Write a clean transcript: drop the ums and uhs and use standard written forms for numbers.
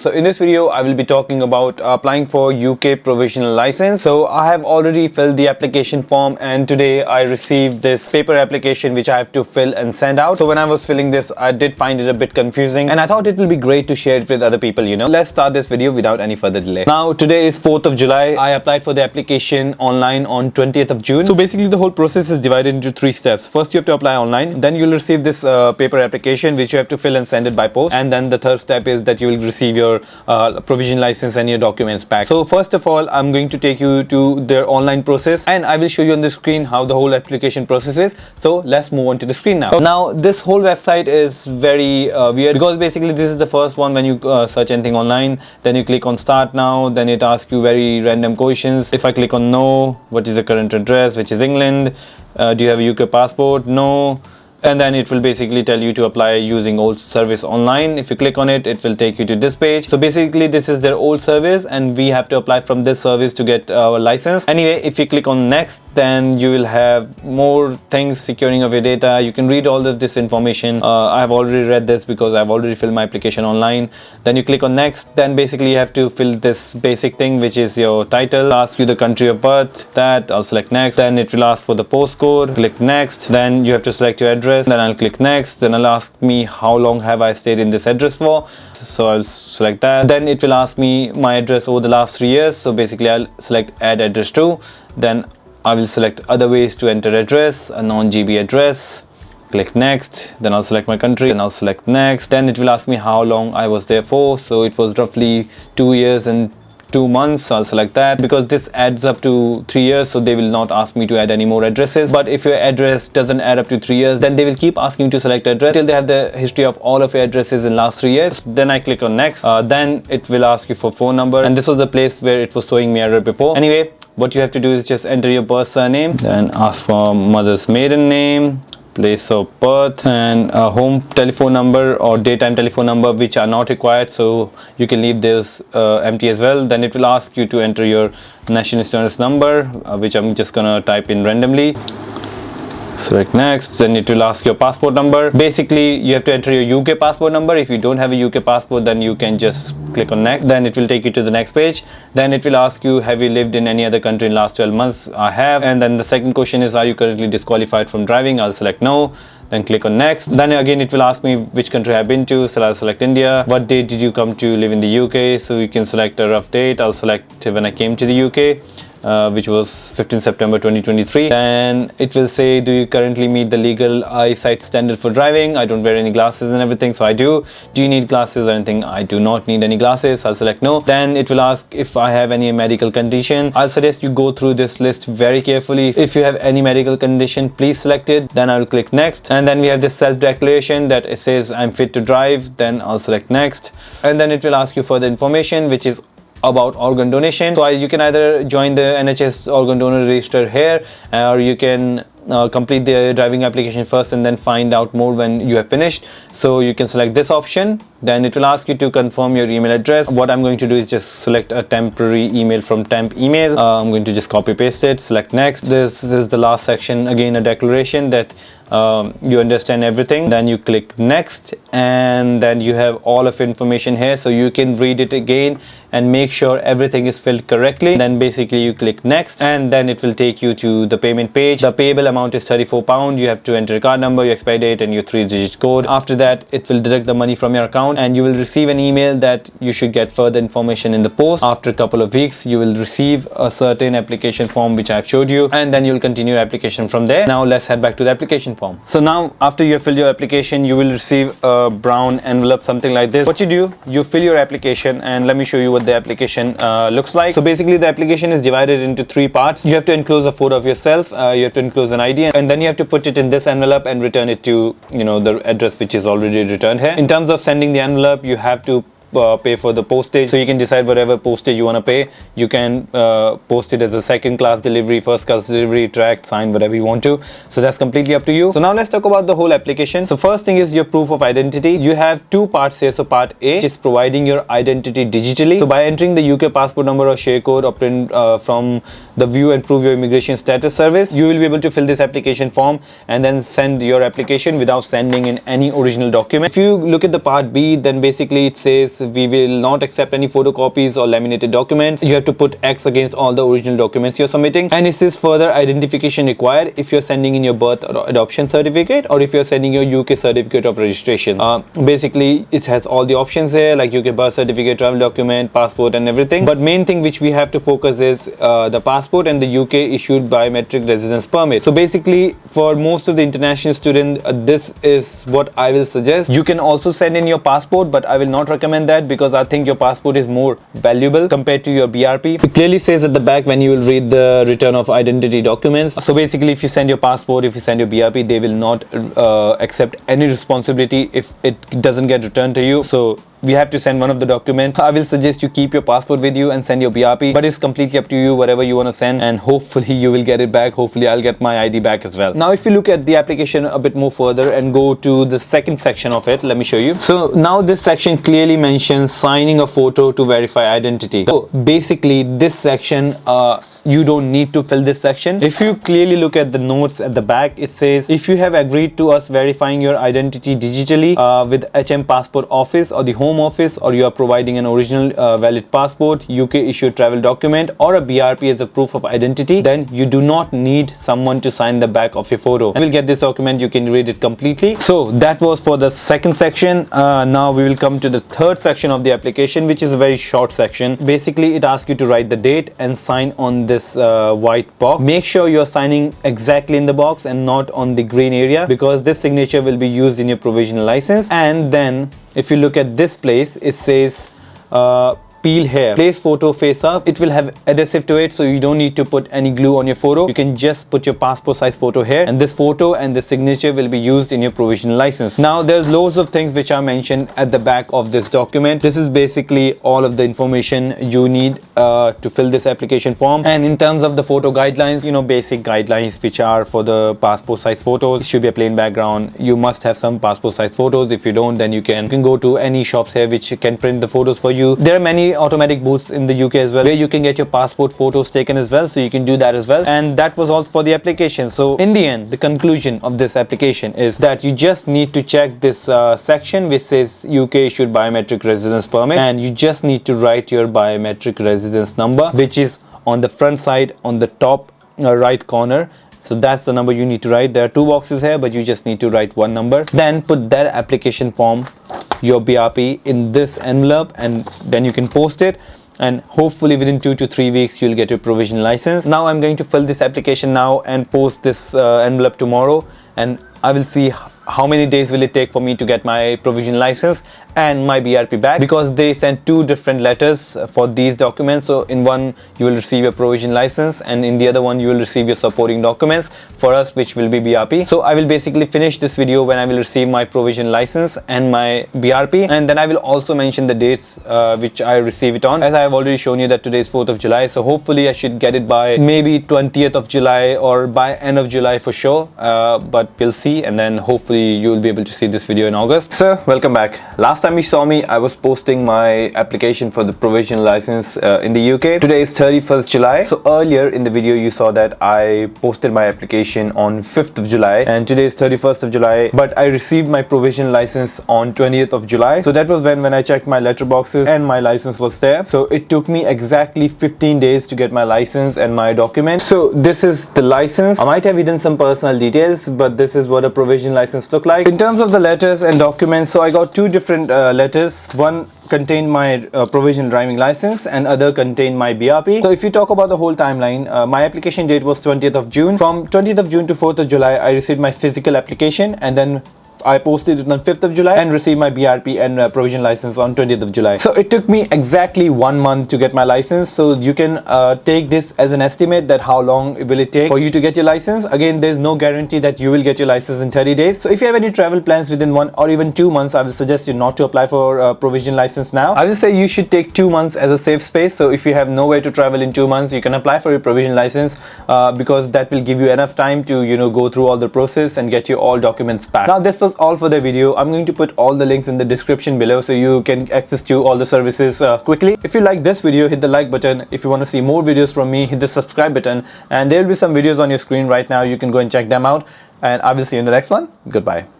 So in this video, I will be talking about applying for UK provisional license. So I have already filled the application form, and today I received this paper application which I have to fill and send out. So when I was filling this, I did find it a bit confusing, and I thought it will be great to share it with other people, Let's start this video without any further delay. Now today is 4th of July. I applied for the application online on 20th of June. So basically the whole process is divided into 3 steps. First you have to apply online, then you'll receive this paper application which you have to fill and send it by post, and then the third step is that you will receive your provisional license and your documents back. So first of all, I'm going to take you to their online process, and I will show you on the screen how the whole application process is. So let's move on to the screen now. Now this whole website is very weird, because basically this is the first one. When you search anything online, then you click on start now, then it asks you very random questions. If I click on no, what is the current address, which is England, do you have a UK passport? No. And then it will basically tell you to apply using old service online. If you click on it, it will take you to this page. So basically this is their old service, and we have to apply from this service to get our license. Anyway, if you click on next, then you will have more things, securing of your data. You can read all of this information. I have already read this because I've already filled my application online. Then you click on next, then basically you have to fill this basic thing, which is your title. It'll ask you the country of birth, that I'll select next. Then it will ask for the postcode, click next. Then you have to select your address. Then I'll click next. Then I'll ask me how long have I stayed in this address for, so I'll select that. Then it will ask me my address over the last 3 years, so basically I'll select add address to. Then I will select other ways to enter address, a non-GB address, click next. Then I'll select my country, then I'll select next. Then it will ask me how long I was there for, so it was roughly 2 years and 2 months. I'll select that, because this adds up to 3 years, so they will not ask me to add any more addresses. But if your address doesn't add up to 3 years, then they will keep asking you to select address till they have the history of all of your addresses in last 3 years. Then I click on next. Then it will ask you for phone number, and this was the place where it was showing me error before. Anyway, what you have to do is just enter your birth surname, then ask for mother's maiden name, place of birth, and a home telephone number or daytime telephone number, which are not required, so you can leave this empty as well. Then it will ask you to enter your national insurance number, which I'm just gonna type in randomly. Select next. Then it will ask your passport number. Basically you have to enter your UK passport number. If you don't have a UK passport, then you can just click on next. Then it will take you to the next page. Then it will ask you, have you lived in any other country in last 12 months? I have. And then the second question is, are you currently disqualified from driving? I'll select no. Then click on next. Then again it will ask me which country I've been to, so I'll select India. What date did you come to live in the UK? So you can select a rough date. I'll select when I came to the UK, which was 15 September 2023. Then it will say, do you currently meet the legal eyesight standard for driving? I don't wear any glasses and everything, so I do. Do you need glasses or anything? I do not need any glasses. I'll select no. Then it will ask if I have any medical condition. I'll suggest you go through this list very carefully. If you have any medical condition, please select it. Then I'll click next. And then we have this self-declaration that it says I'm fit to drive. Then I'll select next. And then it will ask you further information, which is about organ donation. So you can either join the NHS organ donor register here, or you can complete the driving application first and then find out more when you have finished. So you can select this option. Then it will ask you to confirm your email address. What I'm going to do is just select a temporary email from temp email. I'm going to just copy paste it, select next. This is the last section, again a declaration that you understand everything. Then you click next, and then you have all of information here, so you can read it again and make sure everything is filled correctly. Then basically you click next, and then it will take you to the payment page. The payable amount is £34. You have to enter your card number, your expiry date, and your 3-digit code. After that it will deduct the money from your account, and you will receive an email that you should get further information in the post. After a couple of weeks you will receive a certain application form which I've showed you, and then you'll continue your application from there. Now let's head back to the application form. So now after you have filled your application, you will receive a brown envelope, something like this. What you do, you fill your application, and let me show you what the application looks like. So basically the application is divided into 3 parts. You have to enclose a photo of yourself, you have to enclose an ID, and then you have to put it in this envelope and return it to the address which is already returned here. In terms of sending the envelope, you have to pay for the postage, so you can decide whatever postage you want to pay. You can post it as a second class delivery, first class delivery, tracked, signed, whatever you want to. So that's completely up to you. So now let's talk about the whole application. So first thing is your proof of identity. You have 2 parts here. So part A, which is providing your identity digitally. So by entering the UK passport number or share code or print from the view and prove your immigration status service, you will be able to fill this application form and then send your application without sending in any original document. If you look at the part B, then basically it says says we will not accept any photocopies or laminated documents. You have to put X against all the original documents you're submitting. And it says further identification required if you're sending in your birth or adoption certificate, or if you're sending your UK certificate of registration. Basically it has all the options here, like UK birth certificate, travel document, passport and everything. But main thing which we have to focus is the passport and the UK issued biometric residence permit. So basically for most of the international students, this is what I will suggest. You can also send in your passport, but I will not recommend that because I think your passport is more valuable compared to your BRP. It clearly says at the back when you will read the return of identity documents. So basically if you send your passport, if you send your BRP, they will not accept any responsibility if it doesn't get returned to you. So we have to send one of the documents. I will suggest you keep your passport with you and send your BRP, but it's completely up to you, whatever you want to send, and hopefully you will get it back. Hopefully I'll get my ID back as well. Now if you look at the application a bit more further and go to the second section of it, let me show you. So now this section clearly mentions signing a photo to verify identity. So basically this section, you don't need to fill this section. If you clearly look at the notes at the back, it says if you have agreed to us verifying your identity digitally with HM Passport Office or the Home Office, or you are providing an original valid passport, UK issued travel document or a BRP as a proof of identity, then you do not need someone to sign the back of your photo. I will get this document, you can read it completely. So that was for the second section. Now we will come to the third section of the application, which is a very short section. Basically it asks you to write the date and sign on this white box. Make sure you're signing exactly in the box and not on the green area, because this signature will be used in your provisional license. And then if you look at this place, it says peel here, place photo face up. It will have adhesive to it, so you don't need to put any glue on your photo. You can just put your passport size photo here, and this photo and the signature will be used in your provisional license. Now there's loads of things which are mentioned at the back of this document. This is basically all of the information you need to fill this application form. And in terms of the photo guidelines, you know, basic guidelines which are for the passport size photos. It should be a plain background. You must have some passport size photos. If you don't, then you can go to any shops here which can print the photos for you. There are many automatic booths in the UK as well where you can get your passport photos taken as well, so you can do that as well. And that was all for the application. So in the end, the conclusion of this application is that you just need to check this section which says UK issued biometric residence permit, and you just need to write your biometric residence number, which is on the front side on the top right corner. So that's the number you need to write. There are two boxes here, but you just need to write one number. Then put that application form, your BRP, in this envelope, and then you can post it, and hopefully within 2 to 3 weeks you'll get your provisional license. Now I'm going to fill this application now and post this envelope tomorrow, and I will see how many days will it take for me to get my provisional license and my BRP back, because they sent two different letters for these documents. So in one you will receive your provisional license, and in the other one you will receive your supporting documents for us, which will be BRP. So I will basically finish this video when I will receive my provisional license and my BRP, and then I will also mention the dates which I receive it on, as I have already shown you that today is 4th of July. So hopefully I should get it by maybe 20th of July or by end of July for sure, but we'll see. And then hopefully you will be able to see this video in August. So welcome back. Last time you saw me, I was posting my application for the provisional license in the UK. Today is 31st July. So earlier in the video you saw that I posted my application on 5th of July, and today is 31st of July, but I received my provisional license on 20th of July. So that was when I checked my letterboxes and my license was there. So it took me exactly 15 days to get my license and my documents. So this is the license. I might have hidden some personal details, but this is what a provisional license look like. In terms of the letters and documents, so I got two different letters. One contained my provisional driving license and other contained my BRP. So if you talk about the whole timeline, my application date was 20th of June. From 20th of June to 4th of July, I received my physical application, and then I posted it on 5th of July and received my BRP and provisional license on 20th of July. So it took me exactly 1 month to get my license. So you can take this as an estimate that how long will it take for you to get your license. Again, there's no guarantee that you will get your license in 30 days. So if you have any travel plans within 1 or even 2 months, I will suggest you not to apply for a provisional license now. I will say you should take 2 months as a safe space. So if you have nowhere to travel in 2 months, you can apply for your provisional license because that will give you enough time to, you know, go through all the process and get you all documents back. Now this was all for the video. I'm going to put all the links in the description below so you can access to all the services quickly. If you like this video, hit the like button. If you want to see more videos from me, hit the subscribe button, and there will be some videos on your screen right now. You can go and check them out, and I will see you in the next one. Goodbye.